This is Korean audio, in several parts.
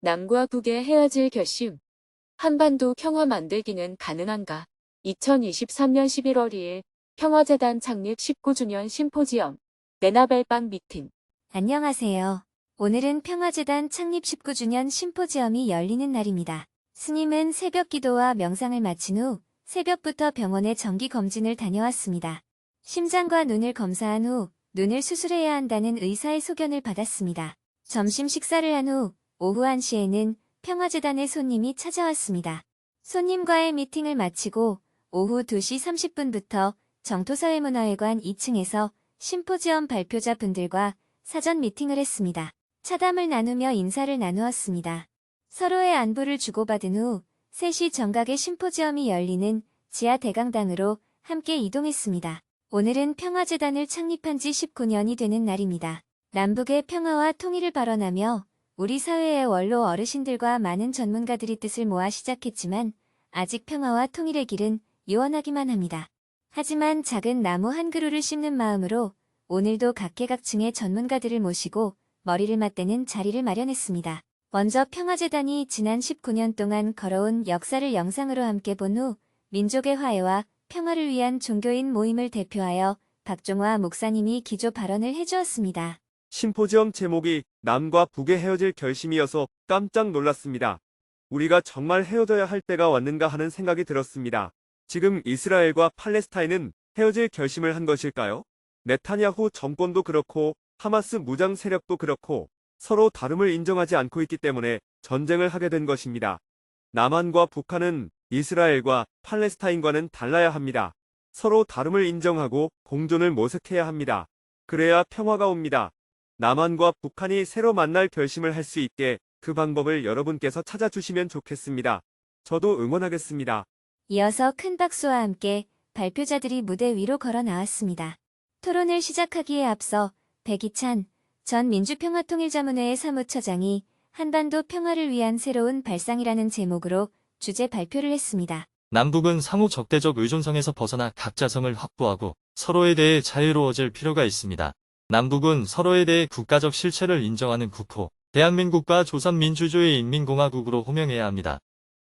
남과 북의 헤어질 결심. 한반도 평화 만들기는 가능한가? 2023년 11월 2일 평화재단 창립 19주년 심포지엄 네나벨방 미팅. 안녕하세요. 오늘은 평화재단 창립 19주년 심포지엄이 열리는 날입니다. 스님은 새벽 기도와 명상을 마친 후 새벽부터 병원에 정기 검진을 다녀왔습니다. 심장과 눈을 검사한 후 눈을 수술해야 한다는 의사의 소견을 받았습니다. 점심 식사를 한 후 오후 1시에는 평화재단의 손님이 찾아왔습니다. 손님과의 미팅을 마치고 오후 2시 30분부터 정토사회문화회관 2층에서 심포지엄 발표자분들과 사전 미팅을 했습니다. 차담을 나누며 인사를 나누었습니다. 서로의 안부를 주고받은 후 3시 정각에 심포지엄이 열리는 지하 대강당으로 함께 이동했습니다. 오늘은 평화재단을 창립한 지 19년이 되는 날입니다. 남북의 평화와 통일을 발언하며 우리 사회의 원로 어르신들과 많은 전문가들이 뜻을 모아 시작했지만 아직 평화와 통일의 길은 요원하기만 합니다. 하지만 작은 나무 한 그루를 심는 마음으로 오늘도 각계각층의 전문가들을 모시고 머리를 맞대는 자리를 마련했습니다. 먼저 평화재단이 지난 19년 동안 걸어온 역사를 영상으로 함께 본 후 민족의 화해와 평화를 위한 종교인 모임을 대표하여 박종화 목사님이 기조 발언을 해주었습니다. 심포지엄 제목이 남과 북의 헤어질 결심이어서 깜짝 놀랐습니다. 우리가 정말 헤어져야 할 때가 왔는가 하는 생각이 들었습니다. 지금 이스라엘과 팔레스타인은 헤어질 결심을 한 것일까요? 네타냐후 정권도 그렇고 하마스 무장 세력도 그렇고 서로 다름을 인정하지 않고 있기 때문에 전쟁을 하게 된 것입니다. 남한과 북한은 이스라엘과 팔레스타인과는 달라야 합니다. 서로 다름을 인정하고 공존을 모색해야 합니다. 그래야 평화가 옵니다. 남한과 북한이 새로 만날 결심을 할 수 있게 그 방법을 여러분께서 찾아주시면 좋겠습니다. 저도 응원하겠습니다. 이어서 큰 박수와 함께 발표자들이 무대 위로 걸어 나왔습니다. 토론을 시작하기에 앞서 백이찬 전 민주평화통일자문회의 사무처장이 한반도 평화를 위한 새로운 발상이라는 제목으로 주제 발표를 했습니다. 남북은 상호 적대적 의존성에서 벗어나 각자성을 확보하고 서로에 대해 자유로워질 필요가 있습니다. 남북은 서로에 대해 국가적 실체를 인정하는 국호, 대한민국과 조선민주주의 인민공화국으로 호명해야 합니다.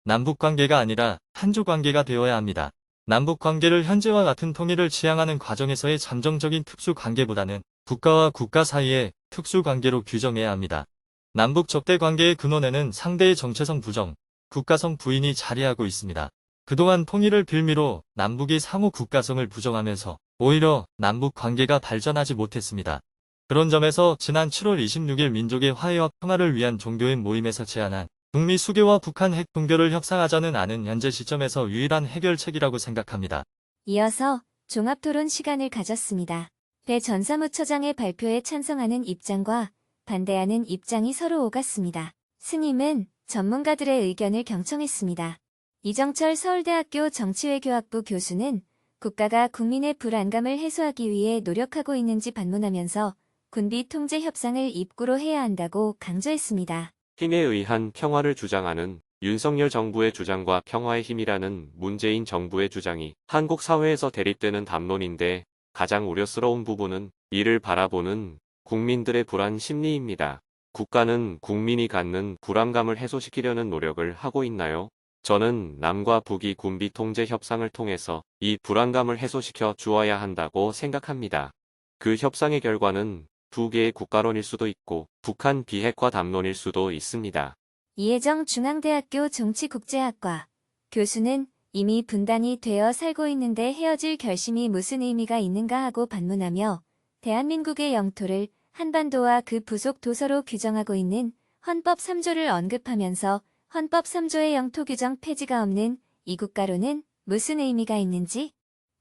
남북관계가 아니라 한조관계가 되어야 합니다. 남북관계를 현재와 같은 통일을 지향하는 과정에서의 잠정적인 특수관계보다는 국가와 국가 사이의 특수관계로 규정해야 합니다. 남북 적대관계의 근원에는 상대의 정체성 부정, 국가성 부인이 자리하고 있습니다. 그동안 통일을 빌미로 남북이 상호 국가성을 부정하면서 오히려 남북 관계가 발전하지 못했습니다. 그런 점에서 지난 7월 26일 민족의 화해와 평화를 위한 종교인 모임에서 제안한 북미 수교와 북한 핵 동결을 협상하자는 안은 현재 시점에서 유일한 해결책이라고 생각합니다. 이어서 종합토론 시간을 가졌습니다. 배 전 사무처장의 발표에 찬성하는 입장과 반대하는 입장이 서로 오갔습니다. 스님은 전문가들의 의견을 경청했습니다. 이정철 서울대학교 정치외교학부 교수는 국가가 국민의 불안감을 해소하기 위해 노력하고 있는지 반문하면서 군비 통제 협상을 입구로 해야 한다고 강조했습니다. 힘에 의한 평화를 주장하는 윤석열 정부의 주장과 평화의 힘이라는 문재인 정부의 주장이 한국 사회에서 대립되는 담론인데 가장 우려스러운 부분은 이를 바라보는 국민들의 불안 심리입니다. 국가는 국민이 갖는 불안감을 해소시키려는 노력을 하고 있나요? 저는 남과 북이 군비 통제 협상을 통해서 이 불안감을 해소시켜 주어야 한다고 생각합니다. 그 협상의 결과는 두 개의 국가론일 수도 있고 북한 비핵화 담론일 수도 있습니다. 이혜정 중앙대학교 정치국제학과 교수는 이미 분단이 되어 살고 있는데 헤어질 결심이 무슨 의미가 있는가 하고 반문하며 대한민국의 영토를 한반도와 그 부속 도서로 규정하고 있는 헌법 3조를 언급하면서 헌법 3조의 영토 규정 폐지가 없는 이 국가로는 무슨 의미가 있는지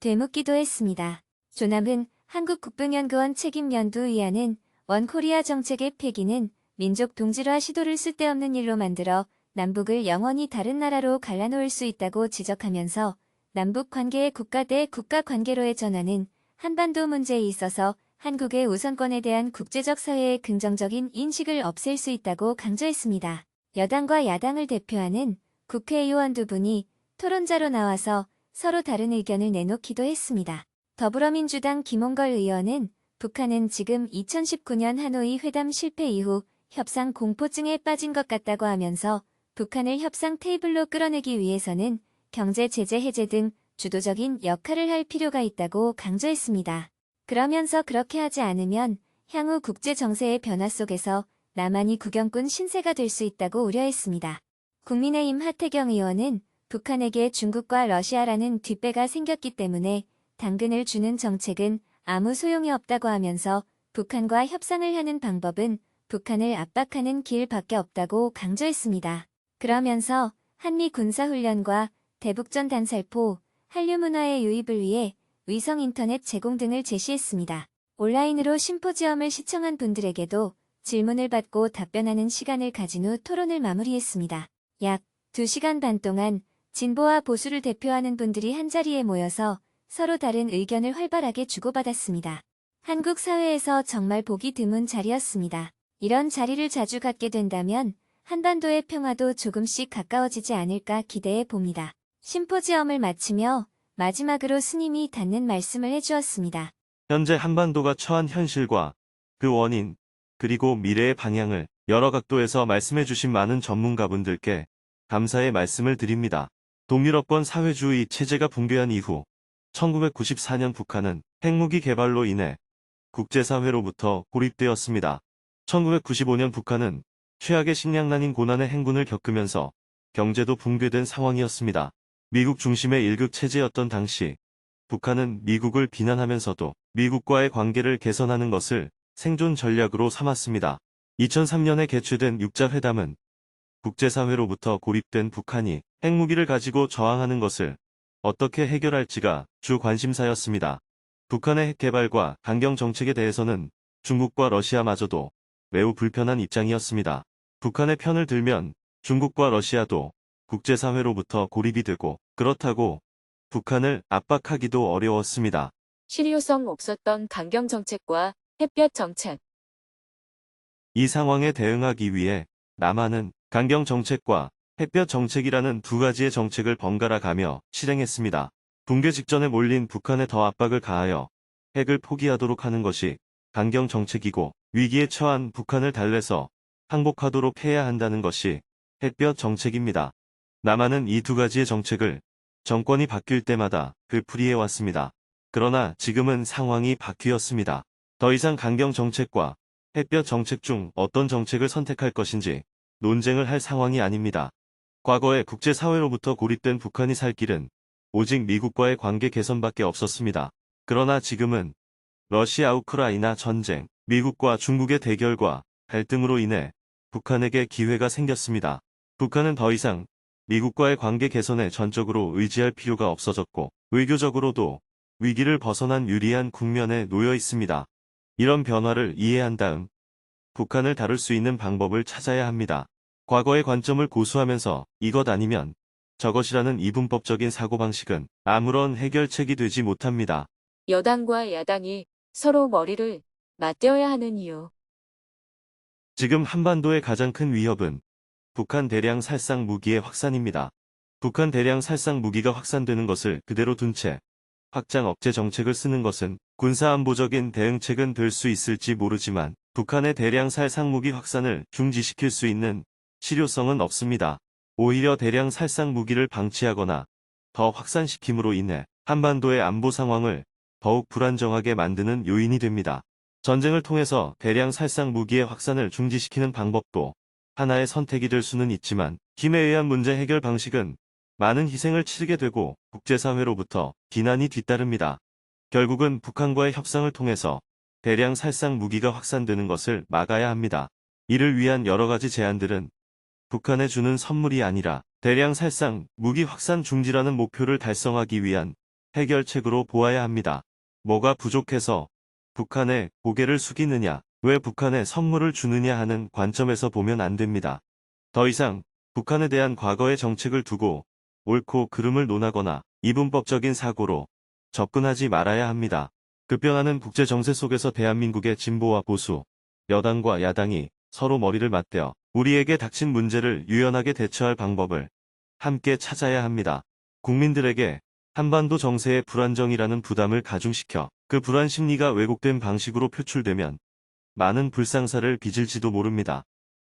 되묻기도 했습니다. 조남은 한국국방연구원 책임연구위원은 원코리아 정책의 폐기는 민족 동질화 시도를 쓸데없는 일로 만들어 남북을 영원히 다른 나라로 갈라놓을 수 있다고 지적하면서 남북 관계의 국가 대 국가 관계로의 전환은 한반도 문제에 있어서 한국의 우선권에 대한 국제적 사회의 긍정적인 인식을 없앨 수 있다고 강조했습니다. 여당과 야당을 대표하는 국회의원 두 분이 토론자로 나와서 서로 다른 의견을 내놓기도 했습니다. 더불어민주당 김홍걸 의원은 북한은 지금 2019년 하노이 회담 실패 이후 협상 공포증에 빠진 것 같다고 하면서 북한을 협상 테이블로 끌어내기 위해서는 경제 제재 해제 등 주도적인 역할을 할 필요가 있다고 강조했습니다. 그러면서 그렇게 하지 않으면 향후 국제 정세의 변화 속에서 남한이 구경꾼 신세가 될 수 있다고 우려했습니다. 국민의힘 하태경 의원은 북한에게 중국과 러시아라는 뒷배가 생겼기 때문에 당근을 주는 정책은 아무 소용이 없다고 하면서 북한과 협상을 하는 방법은 북한을 압박하는 길밖에 없다고 강조했습니다. 그러면서 한미 군사훈련과 대북전 단살포, 한류 문화의 유입을 위해 위성 인터넷 제공 등을 제시했습니다. 온라인으로 심포지엄을 시청한 분들에게도 질문을 받고 답변하는 시간을 가진 후 토론을 마무리했습니다. 약 2시간 반 동안 진보와 보수를 대표하는 분들이 한자리에 모여서 서로 다른 의견을 활발하게 주고받았습니다. 한국 사회에서 정말 보기 드문 자리였습니다. 이런 자리를 자주 갖게 된다면 한반도의 평화도 조금씩 가까워지지 않을까 기대해 봅니다. 심포지엄을 마치며 마지막으로 스님이 닿는 말씀을 해주었습니다. 현재 한반도가 처한 현실과 그 원인, 그리고 미래의 방향을 여러 각도에서 말씀해 주신 많은 전문가분들께 감사의 말씀을 드립니다. 동유럽권 사회주의 체제가 붕괴한 이후 1994년 북한은 핵무기 개발로 인해 국제사회로부터 고립되었습니다. 1995년 북한은 최악의 식량난인 고난의 행군을 겪으면서 경제도 붕괴된 상황이었습니다. 미국 중심의 일극 체제였던 당시 북한은 미국을 비난하면서도 미국과의 관계를 개선하는 것을 생존 전략으로 삼았습니다. 2003년에 개최된 육자회담은 국제사회로부터 고립된 북한이 핵무기를 가지고 저항하는 것을 어떻게 해결할지가 주 관심사였습니다. 북한의 핵 개발과 강경 정책에 대해서는 중국과 러시아마저도 매우 불편한 입장이었습니다. 북한의 편을 들면 중국과 러시아도 국제사회로부터 고립이 되고 그렇다고 북한을 압박하기도 어려웠습니다. 실효성 없었던 강경 정책과 햇볕 정책. 이 상황에 대응하기 위해 남한은 강경 정책과 햇볕 정책이라는 두 가지의 정책을 번갈아 가며 실행했습니다. 붕괴 직전에 몰린 북한에 더 압박을 가하여 핵을 포기하도록 하는 것이 강경 정책이고 위기에 처한 북한을 달래서 항복하도록 해야 한다는 것이 햇볕 정책입니다. 남한은 이 두 가지의 정책을 정권이 바뀔 때마다 되풀이해왔습니다. 그러나 지금은 상황이 바뀌었습니다. 더 이상 강경 정책과 햇볕 정책 중 어떤 정책을 선택할 것인지 논쟁을 할 상황이 아닙니다. 과거에 국제사회로부터 고립된 북한이 살 길은 오직 미국과의 관계 개선밖에 없었습니다. 그러나 지금은 러시아 우크라이나 전쟁, 미국과 중국의 대결과 갈등으로 인해 북한에게 기회가 생겼습니다. 북한은 더 이상 미국과의 관계 개선에 전적으로 의지할 필요가 없어졌고 외교적으로도 위기를 벗어난 유리한 국면에 놓여 있습니다. 이런 변화를 이해한 다음 북한을 다룰 수 있는 방법을 찾아야 합니다. 과거의 관점을 고수하면서 이것 아니면 저것이라는 이분법적인 사고방식은 아무런 해결책이 되지 못합니다. 여당과 야당이 서로 머리를 맞대어야 하는 이유. 지금 한반도의 가장 큰 위협은 북한 대량 살상 무기의 확산입니다. 북한 대량 살상 무기가 확산되는 것을 그대로 둔 채 확장 억제 정책을 쓰는 것은 군사안보적인 대응책은 될 수 있을지 모르지만 북한의 대량 살상 무기 확산을 중지시킬 수 있는 실효성은 없습니다. 오히려 대량 살상 무기를 방치하거나 더 확산시킴으로 인해 한반도의 안보 상황을 더욱 불안정하게 만드는 요인이 됩니다. 전쟁을 통해서 대량 살상 무기의 확산을 중지시키는 방법도 하나의 선택이 될 수는 있지만 힘에 의한 문제 해결 방식은 많은 희생을 치르게 되고 국제사회로부터 비난이 뒤따릅니다. 결국은 북한과의 협상을 통해서 대량 살상 무기가 확산되는 것을 막아야 합니다. 이를 위한 여러 가지 제안들은 북한에 주는 선물이 아니라 대량 살상 무기 확산 중지라는 목표를 달성하기 위한 해결책으로 보아야 합니다. 뭐가 부족해서 북한에 고개를 숙이느냐, 왜 북한에 선물을 주느냐 하는 관점에서 보면 안 됩니다. 더 이상 북한에 대한 과거의 정책을 두고 옳고 그름을 논하거나 이분법적인 사고로 접근하지 말아야 합니다. 급변하는 국제 정세 속에서 대한민국의 진보와 보수, 여당과 야당이 서로 머리를 맞대어 우리에게 닥친 문제를 유연하게 대처할 방법을 함께 찾아야 합니다. 국민들에게 한반도 정세의 불안정이라는 부담을 가중시켜 그 불안 심리가 왜곡된 방식으로 표출되면 많은 불상사를 빚을지도 모릅니다.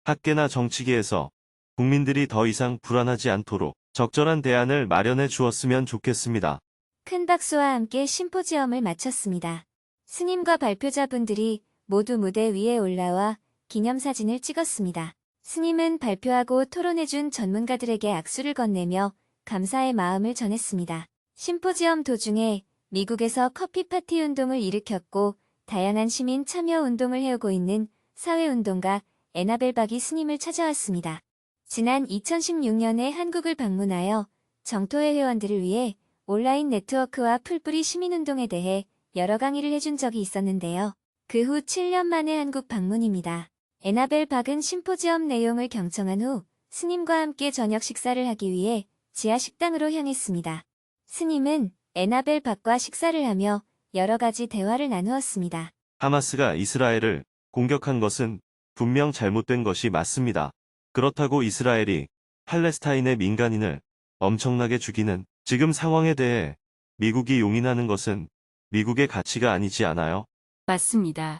학계나 정치계에서 국민들이 더 이상 불안하지 않도록 적절한 대안을 마련해 주었으면 좋겠습니다. 큰 박수와 함께 심포지엄을 마쳤습니다. 스님과 발표자분들이 모두 무대 위에 올라와 기념사진을 찍었습니다. 스님은 발표하고 토론해준 전문가들에게 악수를 건네며 감사의 마음을 전했습니다. 심포지엄 도중에 미국에서 커피 파티 운동을 일으켰고 다양한 시민 참여 운동을 해오고 있는 사회운동가 에나벨 박이 스님을 찾아왔습니다. 지난 2016년에 한국을 방문하여 정토회 회원들을 위해 온라인 네트워크와 풀뿌리 시민운동에 대해 여러 강의를 해준 적이 있었는데요. 그 후 7년 만에 한국 방문입니다. 에나벨 박은 심포지엄 내용을 경청한 후 스님과 함께 저녁 식사를 하기 위해 지하 식당으로 향했습니다. 스님은 에나벨 박과 식사를 하며 여러 가지 대화를 나누었습니다. 하마스가 이스라엘을 공격한 것은 분명 잘못된 것이 맞습니다. 그렇다고 이스라엘이 팔레스타인의 민간인을 엄청나게 죽이는 지금 상황에 대해 미국이 용인하는 것은 미국의 가치가 아니지 않아요? 맞습니다.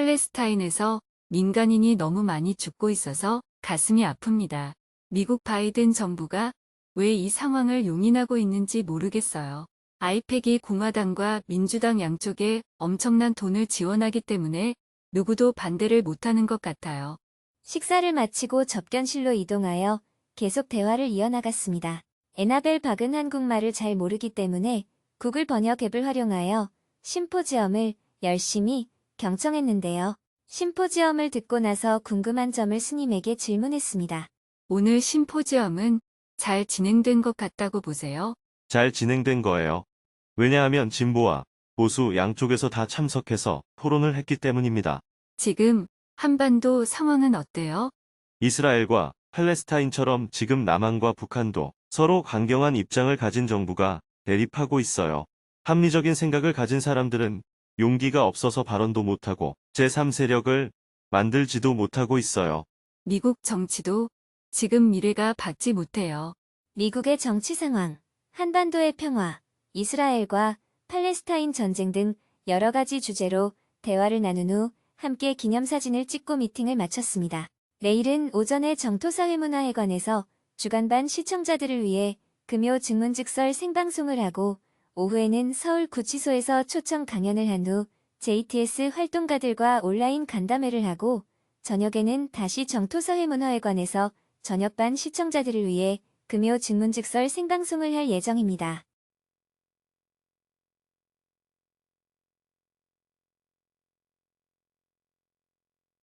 팔레스타인에서 민간인이 너무 많이 죽고 있어서 가슴이 아픕니다. 미국 바이든 정부가 왜 이 상황을 용인하고 있는지 모르겠어요. 아이팩이 공화당과 민주당 양쪽에 엄청난 돈을 지원하기 때문에 누구도 반대를 못하는 것 같아요. 식사를 마치고 접견실로 이동하여 계속 대화를 이어나갔습니다. 에나벨 박은 한국말을 잘 모르기 때문에 구글 번역 앱을 활용하여 심포지엄을 열심히 경청했는데요. 심포지엄을 듣고 나서 궁금한 점을 스님에게 질문했습니다. 오늘 심포지엄은 잘 진행된 것 같다고 보세요? 잘 진행된 거예요. 왜냐하면 진보와 보수 양쪽에서 다 참석해서 토론을 했기 때문입니다. 지금 한반도 상황은 어때요? 이스라엘과 팔레스타인처럼 지금 남한과 북한도 서로 강경한 입장을 가진 정부가 대립하고 있어요. 합리적인 생각을 가진 사람들은 용기가 없어서 발언도 못하고 제3세력을 만들지도 못하고 있어요. 미국 정치도 지금 미래가 밝지 못해요. 미국의 정치 상황, 한반도의 평화, 이스라엘과 팔레스타인 전쟁 등 여러 가지 주제로 대화를 나눈 후 함께 기념사진을 찍고 미팅을 마쳤습니다. 내일은 오전에 정토사회문화회관에서 주간반 시청자들을 위해 금요 증문즉설 생방송을 하고 오후에는 서울구치소에서 초청 강연을 한 후 JTS 활동가들과 온라인 간담회를 하고 저녁에는 다시 정토사회문화회관에서 저녁반 시청자들을 위해 금요 증문즉설 생방송을 할 예정입니다.